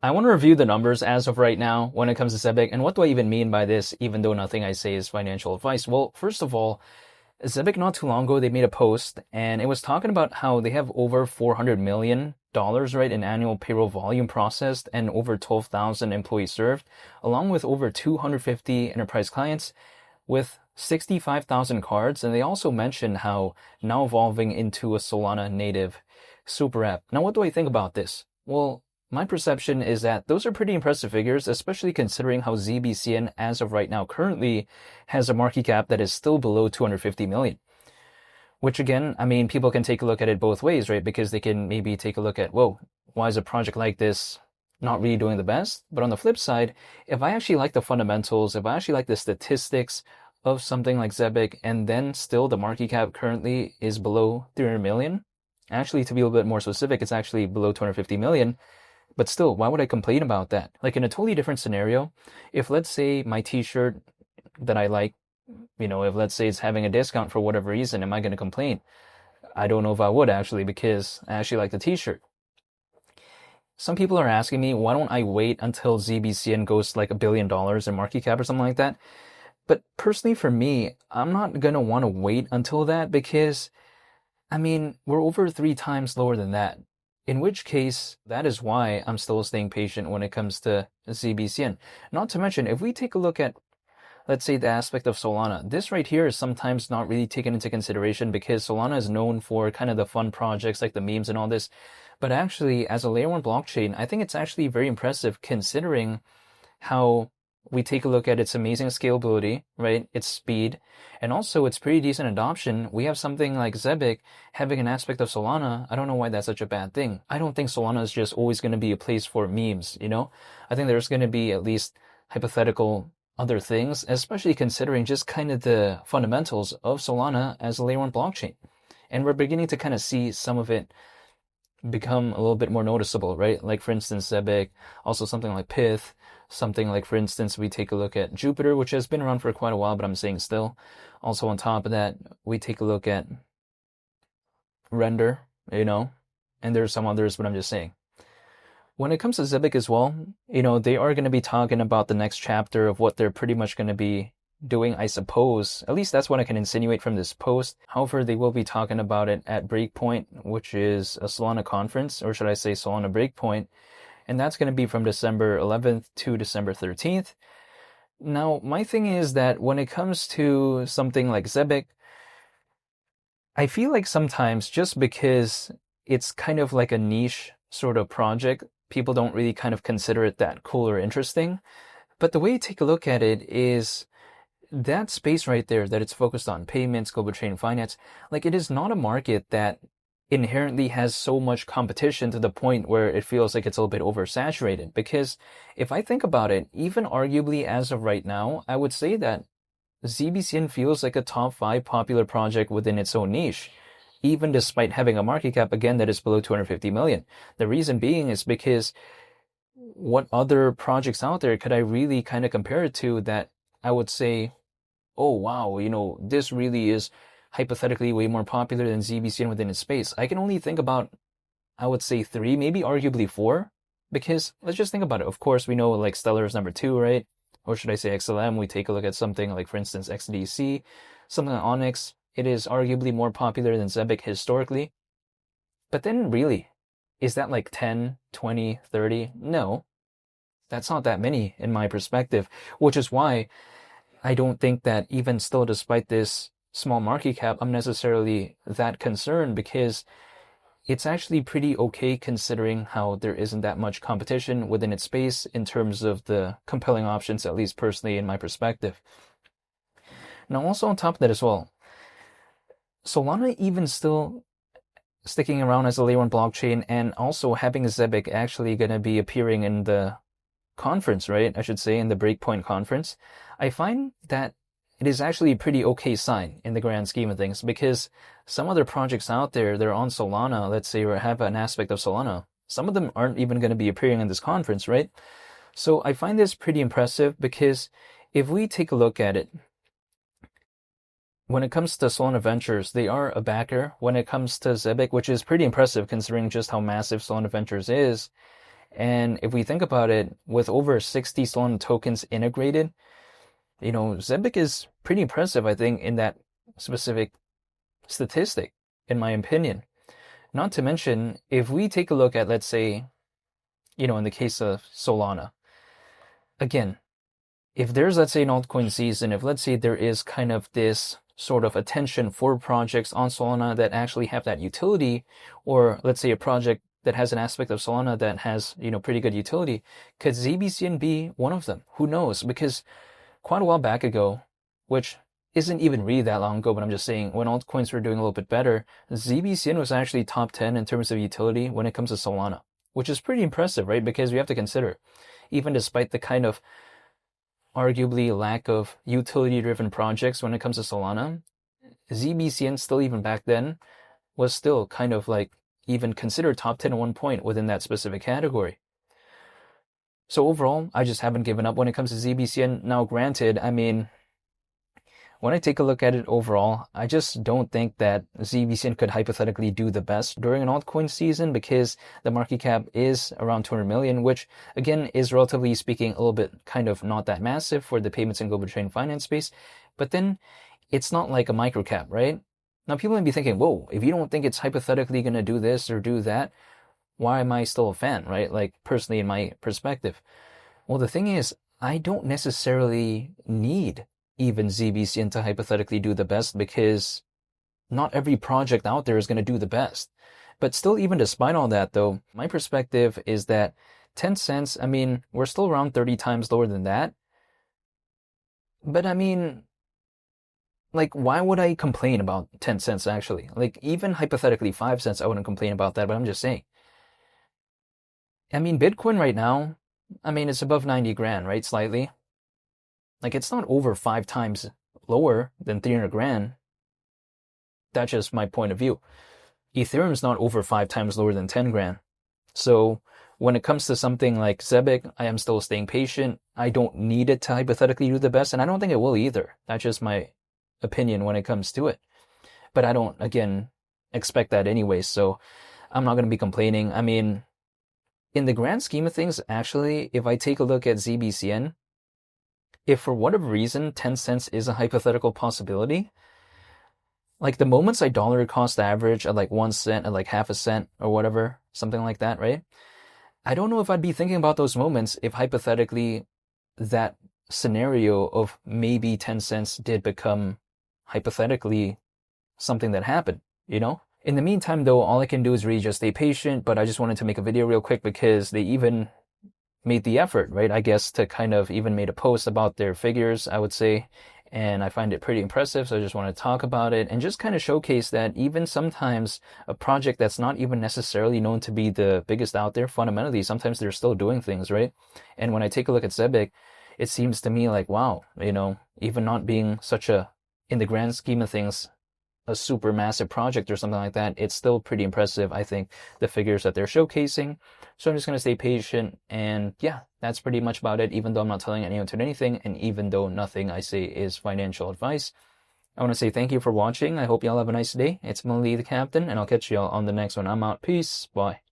I want to review the numbers as of right now when it comes to Zebec. And what do I even mean by this, even though nothing I say is financial advice? Well, first of all, Zebec not too long ago, they made a post and it was talking about how they have over $400 million, right, in annual payroll volume processed and over 12,000 employees served, along with over 250 enterprise clients with 65,000 cards. And they also mentioned how now evolving into a Solana native super app. Now, what do I think about this? Well, my perception is that those are pretty impressive figures, especially considering how ZBCN, as of right now, currently has a market cap that is still below 250 million. Which again, I mean, people can take a look at it both ways, right? Because they can maybe take a look at, whoa, why is a project like this not really doing the best? But on the flip side, if I actually like the fundamentals, if I actually like the statistics of something like Zebec, and then still the market cap currently is below 300 million, actually, to be a little bit more specific, it's actually below 250 million. But still, why would I complain about that? Like in a totally different scenario, if let's say my t-shirt that I like, if let's say it's having a discount for whatever reason, am I going to complain? I don't know if I would actually, because I actually like the t-shirt. Some people are asking me, why don't I wait until ZBCN goes to like $1 billion in market cap or something like that? But personally for me, I'm not going to want to wait until that because, I mean, we're over 3 times lower than that. In which case, that is why I'm still staying patient when it comes to ZBCN. Not to mention, if we take a look at, let's say, the aspect of Solana, this right here is sometimes not really taken into consideration because Solana is known for kind of the fun projects like the memes and all this. But actually, as a layer 1 blockchain, I think it's actually very impressive considering how we take a look at its amazing scalability, right? Its speed, and also its pretty decent adoption. We have something like Zebec having an aspect of Solana. I don't know why that's such a bad thing. I don't think Solana is just always going to be a place for memes, I think there's going to be at least hypothetical other things, especially considering just kind of the fundamentals of Solana as a layer 1 blockchain. And we're beginning to kind of see some of it become a little bit more noticeable, right? Like for instance, Zebec, also something like Pyth, something like, for instance, we take a look at Jupiter, which has been around for quite a while, but I'm saying still. Also on top of that, we take a look at Render, and there's some others, but I'm just saying. When it comes to Zebec as well, they are going to be talking about the next chapter of what they're pretty much going to be doing, I suppose. At least that's what I can insinuate from this post. However, they will be talking about it at Breakpoint, which is a Solana conference, or should I say Solana Breakpoint, and that's going to be from December 11th to December 13th. Now, my thing is that when it comes to something like Zebec, I feel like sometimes just because it's kind of like a niche sort of project, people don't really kind of consider it that cool or interesting. But the way you take a look at it is that space right there that it's focused on, payments, global trade and finance, like it is not a market that inherently has so much competition to the point where it feels like it's a little bit oversaturated. Because if I think about it, even arguably as of right now, I would say that ZBCN feels like a top 5 popular project within its own niche, even despite having a market cap, again, that is below 250 million. The reason being is because what other projects out there could I really kind of compare it to that I would say, oh, wow, this really is hypothetically way more popular than ZBCN within its space. I can only think about, I would say 3, maybe arguably 4, because let's just think about it. Of course, we know like Stellar is number 2, right? Or should I say XLM? We take a look at something like, for instance, XDC, something like Onyx. It is arguably more popular than Zebec historically. But then really, is that like 10, 20, 30? No, that's not that many in my perspective, which is why I don't think that even still, despite this small market cap, I'm necessarily that concerned because it's actually pretty okay considering how there isn't that much competition within its space in terms of the compelling options, at least personally in my perspective. Now, also on top of that as well, Solana even still sticking around as a layer 1 blockchain and also having Zebec actually going to be appearing in the conference, right? I should say in the Breakpoint conference. I find that it is actually a pretty okay sign in the grand scheme of things because some other projects out there, they're on Solana, let's say, or have an aspect of Solana. Some of them aren't even going to be appearing in this conference, right? So I find this pretty impressive because if we take a look at it, when it comes to Solana Ventures, they are a backer when it comes to Zebec, which is pretty impressive considering just how massive Solana Ventures is. And if we think about it, with over 60 Solana tokens integrated, Zebec is pretty impressive, I think, in that specific statistic, in my opinion. Not to mention, if we take a look at, let's say, in the case of Solana, again, if there's, let's say, an altcoin season, if let's say there is kind of this sort of attention for projects on Solana that actually have that utility, or let's say a project that has an aspect of Solana that has, pretty good utility, could ZBCN be one of them? Who knows? Because quite a while back ago, which isn't even really that long ago, but I'm just saying, when altcoins were doing a little bit better, ZBCN was actually top 10 in terms of utility when it comes to Solana, which is pretty impressive, right? Because we have to consider, even despite the kind of arguably lack of utility-driven projects when it comes to Solana, ZBCN still even back then was still kind of like even considered top 10 at one point within that specific category. So overall, I just haven't given up when it comes to ZBCN. Now, granted, I mean, when I take a look at it overall, I just don't think that ZBCN could hypothetically do the best during an altcoin season because the market cap is around 200 million, which again is relatively speaking a little bit kind of not that massive for the payments and global trade finance space. But then it's not like a micro cap, right? Now people might be thinking, whoa, if you don't think it's hypothetically going to do this or do that, why am I still a fan, right? Like personally in my perspective. Well, the thing is, I don't necessarily need even ZBCN to hypothetically do the best because not every project out there is going to do the best. But still, even despite all that though, my perspective is that 10 cents, I mean, we're still around 30 times lower than that. But I mean, like, why would I complain about 10 cents actually? Like, even hypothetically 5 cents, I wouldn't complain about that, but I'm just saying. I mean, Bitcoin right now, I mean, it's above 90 grand, right? Slightly. Like, it's not over 5 times lower than 300 grand. That's just my point of view. Ethereum's not over 5 times lower than 10 grand. So when it comes to something like Zebec, I am still staying patient. I don't need it to hypothetically do the best, and I don't think it will either. That's just my opinion when it comes to it. But I don't, again, expect that anyway, so I'm not going to be complaining. I mean, in the grand scheme of things, actually, if I take a look at ZBCN, if for whatever reason 10 cents is a hypothetical possibility, like the moments I dollar cost average at like 1 cent, at like half a cent or whatever, something like that, right? I don't know if I'd be thinking about those moments if hypothetically that scenario of maybe 10 cents did become hypothetically something that happened, In the meantime, though, all I can do is really just stay patient, but I just wanted to make a video real quick because they even made the effort, right? I guess to kind of even made a post about their figures, I would say, and I find it pretty impressive. So I just want to talk about it and just kind of showcase that even sometimes a project that's not even necessarily known to be the biggest out there, fundamentally, sometimes they're still doing things, right? And when I take a look at Zebec, it seems to me like, wow, even not being such a, in the grand scheme of things, a super massive project or something like that, it's still pretty impressive, I think, the figures that they're showcasing. So I'm just going to stay patient. And yeah, that's pretty much about it, even though I'm not telling anyone to do anything. And even though nothing I say is financial advice, I want to say thank you for watching. I hope y'all have a nice day. It's Millie the Captain, and I'll catch y'all on the next one. I'm out. Peace. Bye.